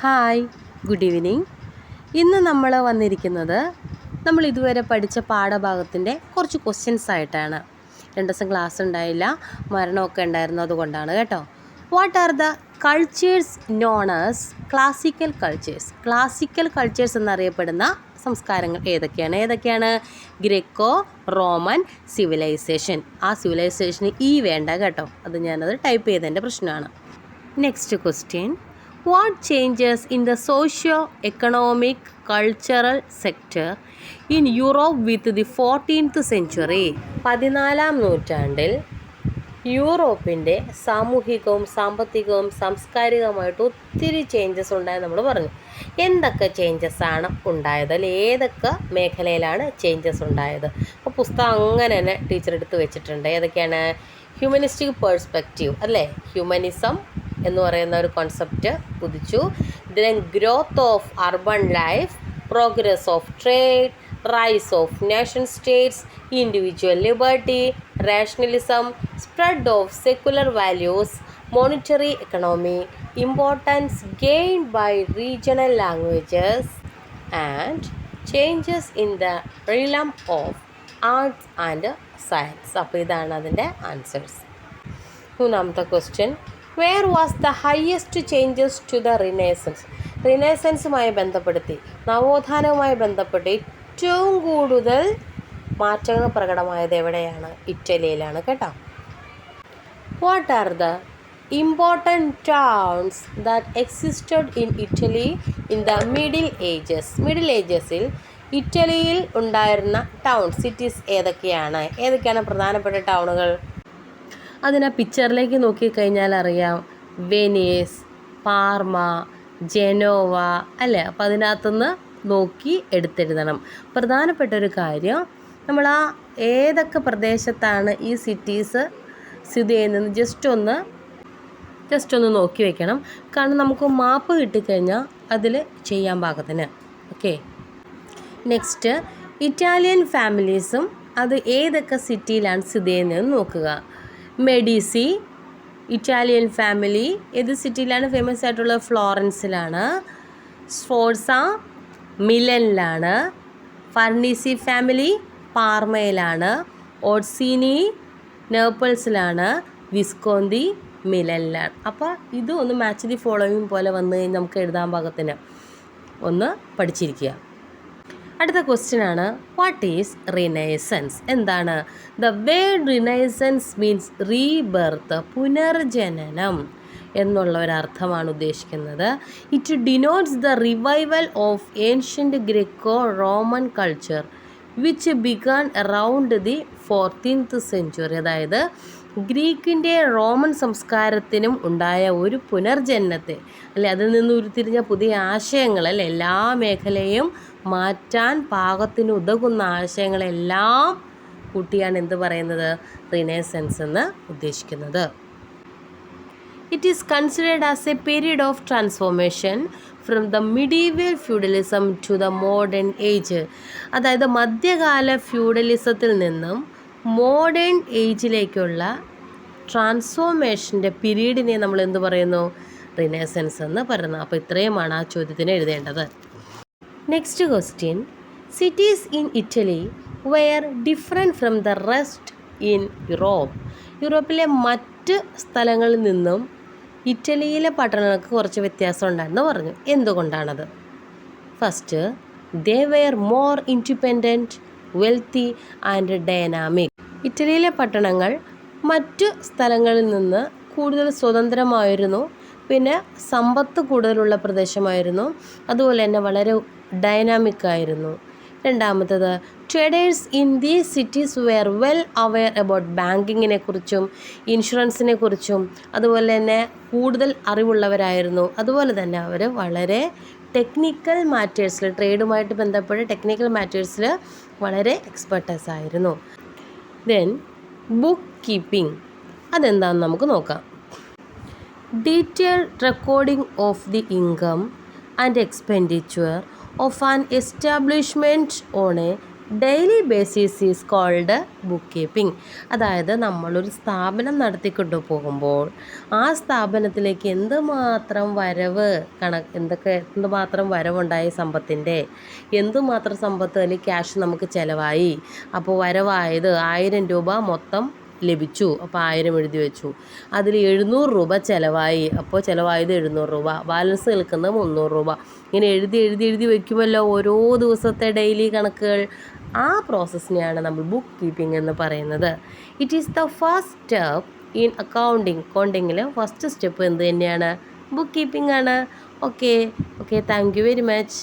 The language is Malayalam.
Hi, good evening. ഇന്ന് നമ്മൾ വന്നിരിക്കുന്നത് നമ്മൾ ഇതുവരെ പഠിച്ച പാഠഭാഗത്തിൻ്റെ കുറച്ച് ക്വസ്റ്റ്യൻസ് ആയിട്ടാണ്. 2 ദിവസം ക്ലാസ് ഉണ്ടായില്ല, മരണമൊക്കെ ഉണ്ടായിരുന്നു, അതുകൊണ്ടാണ് കേട്ടോ. What are the cultures known as classical cultures? Classical cultures എന്നറിയപ്പെടുന്ന സംസ്കാരങ്ങൾ ഏതൊക്കെയാണ്? Greco roman civilisation. ആ സിവിലൈസേഷന് വേണ്ട കേട്ടോ, അത് ഞാനത് ടൈപ്പ് ചെയ്തതിൻ്റെ പ്രശ്നമാണ്. Next question, what changes in the socio-economic cultural sector in Europe with the 14th century? 14ാം നൂറ്റാണ്ടിൽ യൂറോപ്പിൻ്റെ സാമൂഹികവും സാമ്പത്തികവും സാംസ്കാരികവുമായിട്ട് ഒത്തിരി ചേഞ്ചസ് ഉണ്ടായെന്ന് നമ്മൾ പറഞ്ഞു. എന്തൊക്കെ ചേഞ്ചസ് ആണ് ഉണ്ടായത്, അല്ലെങ്കിൽ ഏതൊക്കെ മേഖലയിലാണ് ചേഞ്ചസ് ഉണ്ടായത്? അപ്പോൾ പുസ്തകം അങ്ങനെ തന്നെ ടീച്ചർ എടുത്ത് വെച്ചിട്ടുണ്ട്. ഏതൊക്കെയാണ്? ഹ്യൂമനിസ്റ്റിക് പേഴ്സ്പെക്റ്റീവ് അല്ലേ, ഹ്യൂമനിസം എന്ന് പറയുന്ന ഒരു കോൺസെപ്റ്റ് ഉദിച്ചു. Then growth of urban life, progress of trade, rise of nation States, individual liberty, rationalism, spread of secular values, monetary economy, importance gained by regional languages, and changes in the realm of arts and science. അപ്പോൾ ഇതാണ് അതിൻ്റെ ആൻസേഴ്സ്. 3ാമത്തെ question, where was the highest changes to the Renaissance? റിനൈസൻസുമായി ബന്ധപ്പെടുത്തി, നവോത്ഥാനവുമായി ബന്ധപ്പെട്ട് ഏറ്റവും കൂടുതൽ മാറ്റങ്ങൾ പ്രകടമായത് എവിടെയാണ്? ഇറ്റലിയിലാണ് കേട്ടോ. What are the important towns that existed in Italy in the middle ages? Middle ഏജസിൽ ഇറ്റലിയിൽ ഉണ്ടായിരുന്ന ടൗൺ സിറ്റീസ് ഏതൊക്കെയാണ് പ്രധാനപ്പെട്ട ടൗണുകൾ? അതിന് പിക്ചറിലേക്ക് നോക്കിക്കഴിഞ്ഞാൽ അറിയാം. വെനീസ്, പാർമ, ജനോവ അല്ലേ. അപ്പോൾ അതിനകത്തുനിന്ന് നോക്കി എടുത്തെഴുതണം. പ്രധാനപ്പെട്ട ഒരു കാര്യം, നമ്മൾ ആ ഏതൊക്കെ പ്രദേശത്താണ് ഈ സിറ്റീസ് സ്ഥിതി ചെയ്യുന്നത് ജസ്റ്റ് ഒന്ന് നോക്കി വയ്ക്കണം. കാരണം നമുക്ക് മാപ്പ് കിട്ടിക്കഴിഞ്ഞാൽ അതിൽ ചെയ്യാൻ പാകത്തിന്. ഓക്കെ. നെക്സ്റ്റ്, ഇറ്റാലിയൻ ഫാമിലീസും അത് ഏതൊക്കെ സിറ്റിയിലാണ് സ്ഥിതി ചെയ്യുന്നതെന്ന് നോക്കുക. മെഡിസി ഇറ്റാലിയൻ ഫാമിലി ഏത് സിറ്റിയിലാണ് ഫേമസ് ആയിട്ടുള്ളത്? ഫ്ലോറൻസിലാണ്. സ്ഫോർസ മിലനിലാണ്. ഫർണീസി ഫാമിലി പാർമയിലാണ്. ഓർസിനി നേപ്പിൾസിലാണ്. വിസ്കോന്തി മിലനിലാണ്. അപ്പോൾ ഇത് ഒന്ന് മാച്ച് ദി ഫോളോയിങ് പോലെ വന്നു കഴിഞ്ഞാൽ നമുക്ക് എഴുതാൻ പാകത്തിന് ഒന്ന് പഠിച്ചിരിക്കുക. അടുത്ത ക്വസ്റ്റ്യൻ ആണ്, വാട്ട് ഈസ് റിനൈസൻസ്? എന്താണ്? The word renaissance means rebirth, പുനർജനനം എന്നുള്ള ഒരർത്ഥമാണ് ഉദ്ദേശിക്കുന്നത്. It denotes the revival of ancient Greco Roman culture which began around the 14th century. അതായത് ഗ്രീക്കിൻ്റെ റോമൻ സംസ്കാരത്തിനും ഉണ്ടായ ഒരു പുനർജനനത്തെ അല്ലെ, അതിൽ നിന്ന് ഉരുത്തിരിഞ്ഞ പുതിയ ആശയങ്ങൾ അല്ലെ, എല്ലാ മേഖലയും മാറ്റാൻ പാകത്തിന് ഉതകുന്ന ആശയങ്ങളെല്ലാം കൂട്ടിയാണ് എന്ത് പറയുന്നത്? റിനൈസൻസ് എന്ന് ഉദ്ദേശിക്കുന്നത്. It is considered as a period of transformation from the medieval feudalism to the modern age. അതായത് മധ്യകാല ഫ്യൂഡലിസത്തിൽ നിന്നും മോഡേൺ ഏജിലേക്കുള്ള ട്രാൻസ്ഫോർമേഷൻ്റെ പീരീഡിനെ നമ്മൾ എന്ത് പറയുന്നു? റിനൈസൻസ് എന്ന് പറയുന്നു. അപ്പോൾ ഇത്രയുമാണ് ആ ചോദ്യത്തിന് എഴുതേണ്ടത്. Next question, cities in Italy were different from the rest in Europe. യൂറോപ്പിലെ മറ്റ് സ്ഥലങ്ങളിൽ നിന്നും ഇറ്റലിയിലെ പട്ടണങ്ങൾക്ക് കുറച്ച് വ്യത്യാസം ഉണ്ടായെന്ന് പറഞ്ഞു. എന്തുകൊണ്ടാണത്? First, they were more independent, wealthy and dynamic. ഇറ്റലിയിലെ പട്ടണങ്ങൾ മറ്റു സ്ഥലങ്ങളിൽ നിന്ന് കൂടുതൽ സ്വതന്ത്രമായിരുന്നു, പിന്നെ സമ്പത്ത് കൂടുതലുള്ള പ്രദേശമായിരുന്നു, അതുപോലെ തന്നെ വളരെ ഡൈനാമിക് ആയിരുന്നു. രണ്ടാമത്തത്, traders in these cities were well aware about ബാങ്കിങ്ങിനെ കുറിച്ചും ഇൻഷുറൻസിനെ കുറിച്ചും അതുപോലെ തന്നെ കൂടുതൽ അറിവുള്ളവരായിരുന്നു. അതുപോലെ തന്നെ അവർ വളരെ ടെക്നിക്കൽ മാറ്റേഴ്സിൽ, ട്രേഡുമായിട്ട് ബന്ധപ്പെട്ട ടെക്നിക്കൽ മാറ്റേഴ്സിൽ വളരെ എക്സ്പെർട്ടൈസ് ആയിരുന്നു. ദെൻ ബുക്ക് കീപ്പിംഗ്, അതെന്താണെന്ന് നമുക്ക് നോക്കാം. Detailed recording of the income and expenditure of an establishment on a daily basis is called book keeping. അതായത് നമ്മളൊരു സ്ഥാപനം നടത്തിക്കൊണ്ടു പോകുമ്പോൾ ആ സ്ഥാപനത്തിലേക്ക് എന്തുമാത്രം എന്തുമാത്രം വരവുണ്ടായി സമ്പത്തിൻ്റെ, എന്തുമാത്രം സമ്പത്ത് അല്ലെങ്കിൽ ക്യാഷ് നമുക്ക് ചിലവായി. അപ്പോൾ വരവായത് 1000 രൂപ മൊത്തം ലഭിച്ചു, അപ്പോൾ 1000 എഴുതി വെച്ചു. അതിൽ 700 രൂപ ചിലവായി, അപ്പോൾ ചിലവായത് 700 രൂപ, ബാലൻസ് നിൽക്കുന്നത് 300 രൂപ. ഇങ്ങനെ എഴുതി വയ്ക്കുമല്ലോ ഓരോ ദിവസത്തെ ഡെയിലി കണക്കുകൾ. ആ പ്രോസസ്സിനെയാണ് നമ്മൾ ബുക്ക് കീപ്പിംഗ് എന്ന് പറയുന്നത്. It is the first step in അക്കൗണ്ടിങ്ങിൽ ഫസ്റ്റ് സ്റ്റെപ്പ് എന്ത് തന്നെയാണ്? ബുക്ക് കീപ്പിംഗ് ആണ്. Okay thank you very much.